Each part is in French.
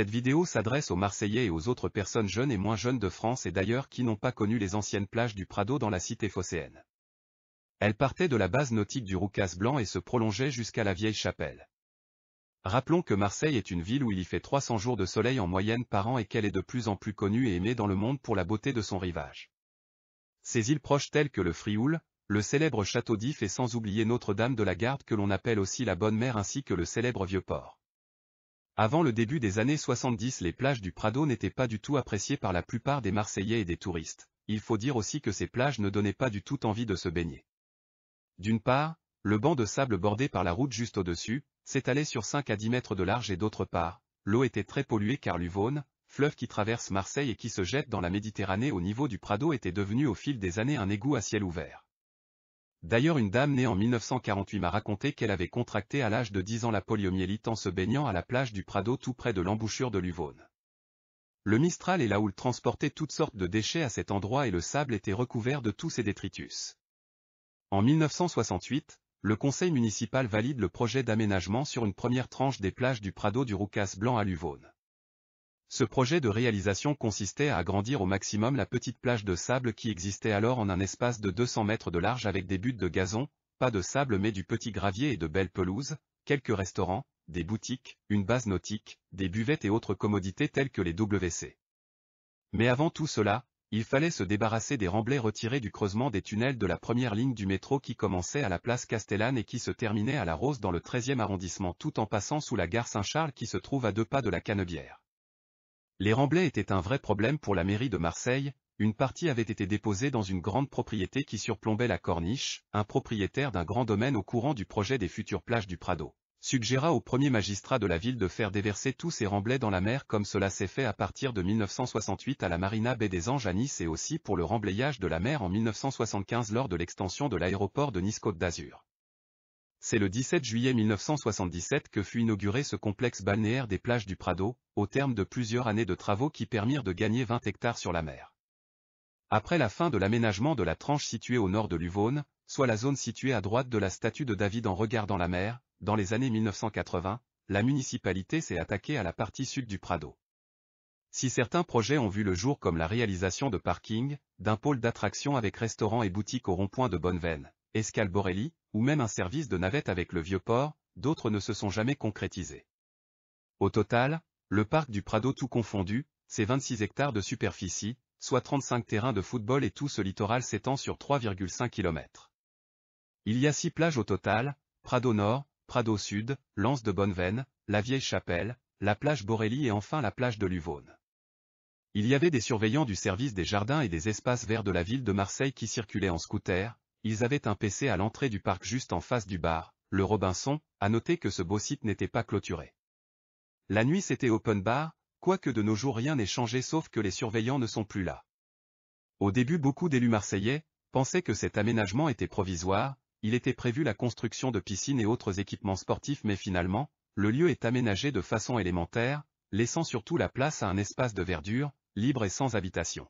Cette vidéo s'adresse aux Marseillais et aux autres personnes jeunes et moins jeunes de France et d'ailleurs qui n'ont pas connu les anciennes plages du Prado dans la cité phocéenne. Elle partait de la base nautique du Roucas Blanc et se prolongeait jusqu'à la Vieille Chapelle. Rappelons que Marseille est une ville où il y fait 300 jours de soleil en moyenne par an et qu'elle est de plus en plus connue et aimée dans le monde pour la beauté de son rivage. Ses îles proches telles que le Frioul, le célèbre château d'If et sans oublier Notre-Dame de la Garde que l'on appelle aussi la Bonne Mère ainsi que le célèbre Vieux-Port. Avant le début des années 70, les plages du Prado n'étaient pas du tout appréciées par la plupart des Marseillais et des touristes. Il faut dire aussi que ces plages ne donnaient pas du tout envie de se baigner. D'une part, le banc de sable bordé par la route juste au-dessus, s'étalait sur 5 à 10 mètres de large et d'autre part, l'eau était très polluée car l'Uvonne, fleuve qui traverse Marseille et qui se jette dans la Méditerranée au niveau du Prado était devenu au fil des années un égout à ciel ouvert. D'ailleurs une dame née en 1948 m'a raconté qu'elle avait contracté à l'âge de 10 ans la poliomyélite en se baignant à la plage du Prado tout près de l'embouchure de l'Uvonne. Le Mistral et la houle transportaient toutes sortes de déchets à cet endroit et le sable était recouvert de tous ces détritus. En 1968, le conseil municipal valide le projet d'aménagement sur une première tranche des plages du Prado du Roucas Blanc à l'Uvonne. Ce projet de réalisation consistait à agrandir au maximum la petite plage de sable qui existait alors en un espace de 200 mètres de large avec des buttes de gazon, pas de sable mais du petit gravier et de belles pelouses, quelques restaurants, des boutiques, une base nautique, des buvettes et autres commodités telles que les WC. Mais avant tout cela, il fallait se débarrasser des remblais retirés du creusement des tunnels de la première ligne du métro qui commençait à la place Castellane et qui se terminait à la Rose dans le 13e arrondissement tout en passant sous la gare Saint-Charles qui se trouve à 2 pas de la Canebière. Les remblais étaient un vrai problème pour la mairie de Marseille, une partie avait été déposée dans une grande propriété qui surplombait la corniche, un propriétaire d'un grand domaine au courant du projet des futures plages du Prado suggéra au premier magistrat de la ville de faire déverser tous ces remblais dans la mer comme cela s'est fait à partir de 1968 à la Marina Baie des Anges à Nice et aussi pour le remblayage de la mer en 1975 lors de l'extension de l'aéroport de Nice-Côte d'Azur. C'est le 17 juillet 1977 que fut inauguré ce complexe balnéaire des plages du Prado, au terme de plusieurs années de travaux qui permirent de gagner 20 hectares sur la mer. Après la fin de l'aménagement de la tranche située au nord de l'Uvonne, soit la zone située à droite de la statue de David en regardant la mer, dans les années 1980, la municipalité s'est attaquée à la partie sud du Prado. Si certains projets ont vu le jour comme la réalisation de parkings, d'un pôle d'attraction avec restaurants et boutiques au rond-point de Bonneveine, Escale Borelli, ou même un service de navette avec le Vieux-Port, d'autres ne se sont jamais concrétisés. Au total, le parc du Prado tout confondu, c'est 26 hectares de superficie, soit 35 terrains de football et tout ce littoral s'étend sur 3,5 km. Il y a 6 plages au total, Prado Nord, Prado Sud, l'Anse de Bonneveine, la Vieille Chapelle, la plage Borelli et enfin la plage de l'Uvonne. Il y avait des surveillants du service des jardins et des espaces verts de la ville de Marseille qui circulaient en scooter, ils avaient un PC à l'entrée du parc juste en face du bar, le Robinson, à noter que ce beau site n'était pas clôturé. La nuit c'était open bar, quoique de nos jours rien n'est changé sauf que les surveillants ne sont plus là. Au début beaucoup d'élus marseillais pensaient que cet aménagement était provisoire, il était prévu la construction de piscines et autres équipements sportifs mais finalement, le lieu est aménagé de façon élémentaire, laissant surtout la place à un espace de verdure, libre et sans habitation.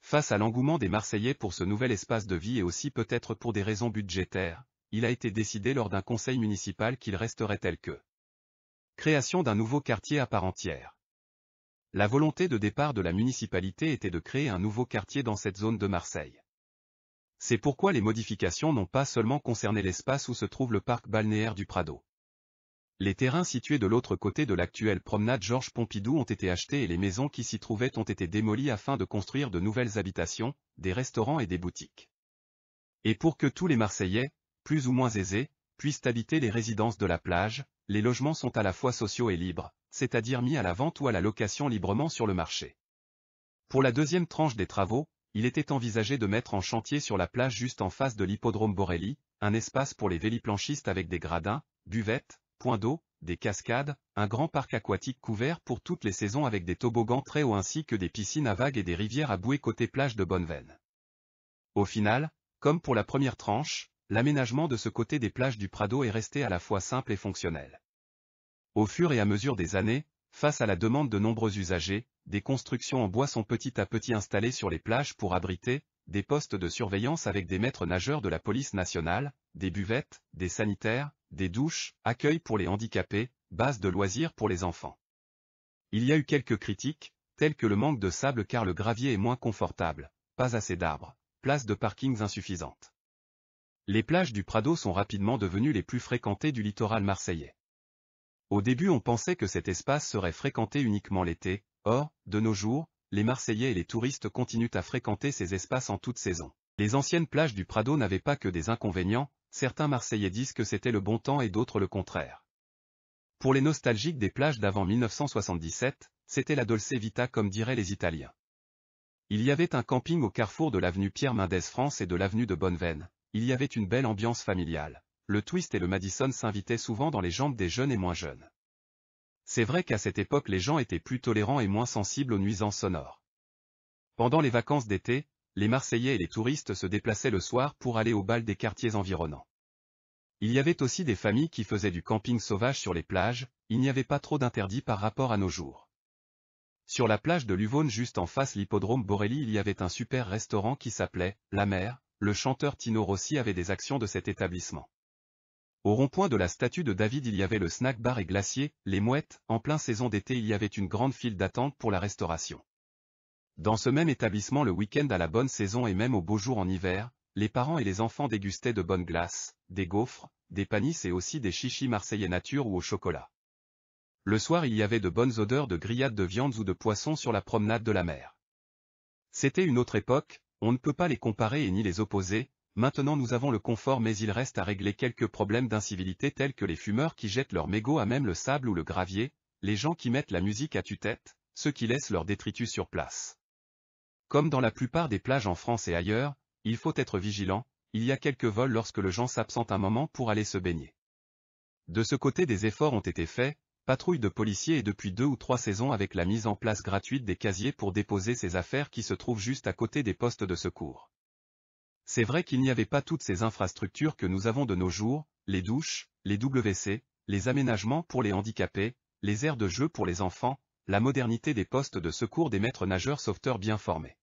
Face à l'engouement des Marseillais pour ce nouvel espace de vie et aussi peut-être pour des raisons budgétaires, il a été décidé lors d'un conseil municipal qu'il resterait tel que. Création d'un nouveau quartier à part entière. La volonté de départ de la municipalité était de créer un nouveau quartier dans cette zone de Marseille. C'est pourquoi les modifications n'ont pas seulement concerné l'espace où se trouve le parc balnéaire du Prado. Les terrains situés de l'autre côté de l'actuelle promenade Georges Pompidou ont été achetés et les maisons qui s'y trouvaient ont été démolies afin de construire de nouvelles habitations, des restaurants et des boutiques. Et pour que tous les Marseillais, plus ou moins aisés, puissent habiter les résidences de la plage, les logements sont à la fois sociaux et libres, c'est-à-dire mis à la vente ou à la location librement sur le marché. Pour la deuxième tranche des travaux, il était envisagé de mettre en chantier sur la plage juste en face de l'hippodrome Borelli, un espace pour les véliplanchistes avec des gradins, buvettes, points d'eau, des cascades, un grand parc aquatique couvert pour toutes les saisons avec des toboggans très hauts ainsi que des piscines à vagues et des rivières à bouée côté plage de Bonneveine. Au final, comme pour la première tranche, l'aménagement de ce côté des plages du Prado est resté à la fois simple et fonctionnel. Au fur et à mesure des années, face à la demande de nombreux usagers, des constructions en bois sont petit à petit installées sur les plages pour abriter des postes de surveillance avec des maîtres nageurs de la police nationale, des buvettes, des sanitaires, des douches, accueil pour les handicapés, base de loisirs pour les enfants. Il y a eu quelques critiques, telles que le manque de sable car le gravier est moins confortable, pas assez d'arbres, places de parkings insuffisantes. Les plages du Prado sont rapidement devenues les plus fréquentées du littoral marseillais. Au début on pensait que cet espace serait fréquenté uniquement l'été, or, de nos jours, les Marseillais et les touristes continuent à fréquenter ces espaces en toute saison. Les anciennes plages du Prado n'avaient pas que des inconvénients, certains Marseillais disent que c'était le bon temps et d'autres le contraire. Pour les nostalgiques des plages d'avant 1977, c'était la Dolce Vita comme diraient les Italiens. Il y avait un camping au carrefour de l'avenue Pierre Mendès France et de l'avenue de Bonneveine, il y avait une belle ambiance familiale, le Twist et le Madison s'invitaient souvent dans les jambes des jeunes et moins jeunes. C'est vrai qu'à cette époque les gens étaient plus tolérants et moins sensibles aux nuisances sonores. Pendant les vacances d'été, les Marseillais et les touristes se déplaçaient le soir pour aller au bal des quartiers environnants. Il y avait aussi des familles qui faisaient du camping sauvage sur les plages, il n'y avait pas trop d'interdits par rapport à nos jours. Sur la plage de Luvone juste en face l'hippodrome Borelli il y avait un super restaurant qui s'appelait « La Mer », le chanteur Tino Rossi avait des actions de cet établissement. Au rond-point de la statue de David il y avait le snack bar et glacier, les Mouettes, en plein saison d'été il y avait une grande file d'attente pour la restauration. Dans ce même établissement le week-end à la bonne saison et même aux beaux jours en hiver, les parents et les enfants dégustaient de bonnes glaces, des gaufres, des panisses et aussi des chichis marseillais nature ou au chocolat. Le soir il y avait de bonnes odeurs de grillades de viandes ou de poissons sur la promenade de la mer. C'était une autre époque, on ne peut pas les comparer et ni les opposer. Maintenant nous avons le confort mais il reste à régler quelques problèmes d'incivilité tels que les fumeurs qui jettent leurs mégots à même le sable ou le gravier, les gens qui mettent la musique à tue-tête, ceux qui laissent leurs détritus sur place. Comme dans la plupart des plages en France et ailleurs, il faut être vigilant, il y a quelques vols lorsque le gens s'absente un moment pour aller se baigner. De ce côté des efforts ont été faits, patrouille de policiers et depuis 2 ou 3 saisons avec la mise en place gratuite des casiers pour déposer ses affaires qui se trouvent juste à côté des postes de secours. C'est vrai qu'il n'y avait pas toutes ces infrastructures que nous avons de nos jours, les douches, les WC, les aménagements pour les handicapés, les aires de jeu pour les enfants, la modernité des postes de secours des maîtres nageurs sauveteurs bien formés.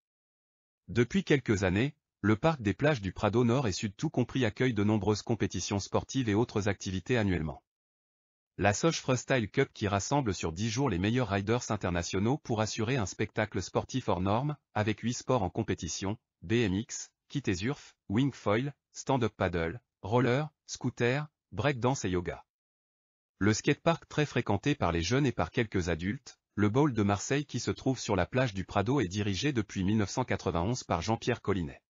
Depuis quelques années, le parc des plages du Prado Nord et Sud tout compris accueille de nombreuses compétitions sportives et autres activités annuellement. La Soche Freestyle Cup qui rassemble sur 10 jours les meilleurs riders internationaux pour assurer un spectacle sportif hors norme, avec 8 sports en compétition, BMX, kitesurf, wingfoil, stand-up paddle, roller, scooter, breakdance et yoga. Le skatepark très fréquenté par les jeunes et par quelques adultes, le Bowl de Marseille qui se trouve sur la plage du Prado est dirigé depuis 1991 par Jean-Pierre Collinet.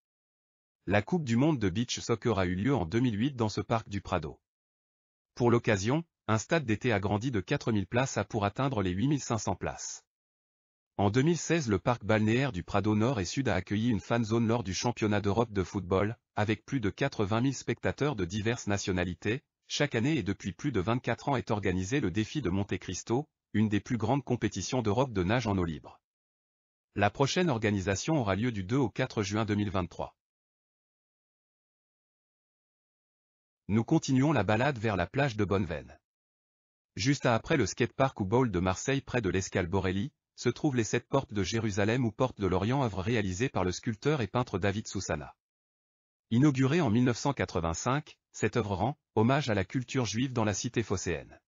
La Coupe du Monde de Beach Soccer a eu lieu en 2008 dans ce parc du Prado. Pour l'occasion, un stade d'été agrandi de 4000 places a pour atteindre les 8500 places. En 2016 le parc balnéaire du Prado Nord et Sud a accueilli une fan zone lors du championnat d'Europe de football, avec plus de 80 000 spectateurs de diverses nationalités. Chaque année et depuis plus de 24 ans est organisé le défi de Monte Cristo, une des plus grandes compétitions d'Europe de nage en eau libre. La prochaine organisation aura lieu du 2 au 4 juin 2023. Nous continuons la balade vers la plage de Bonneveine. Juste après le skatepark ou bowl de Marseille près de l'escale Borelli, se trouvent les 7 portes de Jérusalem ou portes de l'Orient, œuvre réalisée par le sculpteur et peintre David Soussana. Inaugurée en 1985, cette œuvre rend hommage à la culture juive dans la cité phocéenne.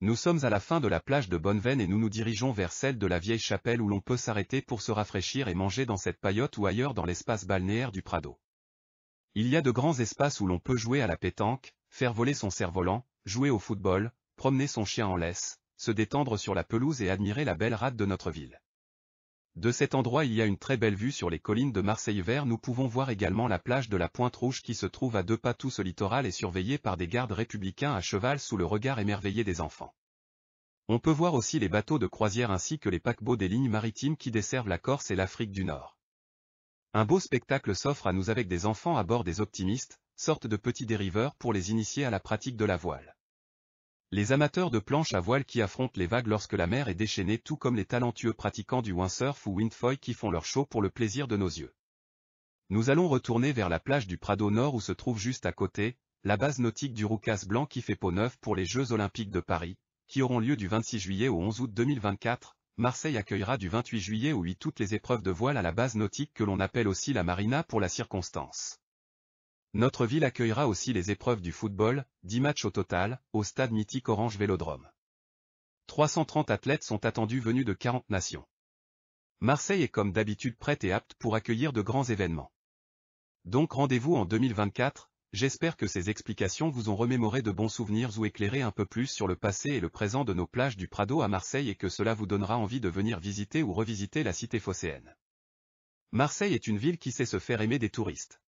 Nous sommes à la fin de la plage de Bonneveine et nous nous dirigeons vers celle de la vieille chapelle où l'on peut s'arrêter pour se rafraîchir et manger dans cette paillote ou ailleurs dans l'espace balnéaire du Prado. Il y a de grands espaces où l'on peut jouer à la pétanque, faire voler son cerf-volant, jouer au football, promener son chien en laisse, se détendre sur la pelouse et admirer la belle rade de notre ville. De cet endroit il y a une très belle vue sur les collines de Marseille vert. Nous pouvons voir également la plage de la Pointe Rouge qui se trouve à 2 pas. Tout ce littoral est surveillé par des gardes républicains à cheval sous le regard émerveillé des enfants. On peut voir aussi les bateaux de croisière ainsi que les paquebots des lignes maritimes qui desservent la Corse et l'Afrique du Nord. Un beau spectacle s'offre à nous avec des enfants à bord des optimistes, sorte de petits dériveurs pour les initier à la pratique de la voile. Les amateurs de planches à voile qui affrontent les vagues lorsque la mer est déchaînée, tout comme les talentueux pratiquants du windsurf ou windfoil qui font leur show pour le plaisir de nos yeux. Nous allons retourner vers la plage du Prado Nord où se trouve juste à côté, la base nautique du Roucas Blanc qui fait peau neuve pour les Jeux Olympiques de Paris, qui auront lieu du 26 juillet au 11 août 2024. Marseille accueillera du 28 juillet au 8 toutes les épreuves de voile à la base nautique que l'on appelle aussi la marina pour la circonstance. Notre ville accueillera aussi les épreuves du football, 10 matchs au total, au stade mythique Orange Vélodrome. 330 athlètes sont attendus venus de 40 nations. Marseille est comme d'habitude prête et apte pour accueillir de grands événements. Donc rendez-vous en 2024, j'espère que ces explications vous ont remémoré de bons souvenirs ou éclairé un peu plus sur le passé et le présent de nos plages du Prado à Marseille et que cela vous donnera envie de venir visiter ou revisiter la cité phocéenne. Marseille est une ville qui sait se faire aimer des touristes.